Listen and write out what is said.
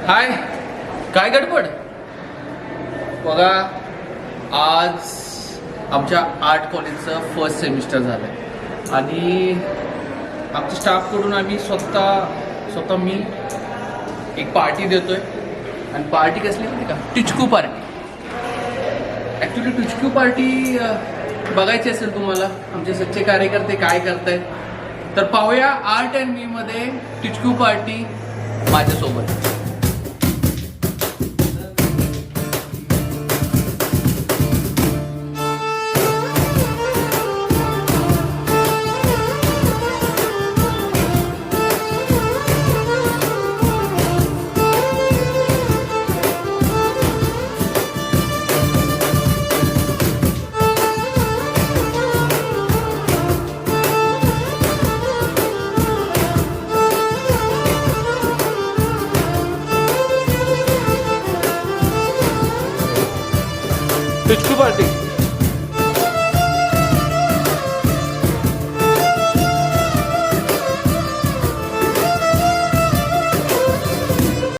हाय, काय गडबड बघा. आज आमच्या आर्ट कॉलेजचं फर्स्ट सेमिस्टर झालं आणि आमच्या स्टाफकडून आम्ही स्वतः मी एक पार्टी देतोय. आणि पार्टी कसली माहिती का? टिचकू पार्टी. ॲक्च्युली टिचकू पार्टी बघायची असेल तुम्हाला, आमचे सच्चे कार्यकर्ते काय करतायत, तर पाहूया आर्ट अँड मी मध्ये टिचकू पार्टी माझ्यासोबत. टिचकू पार्टी.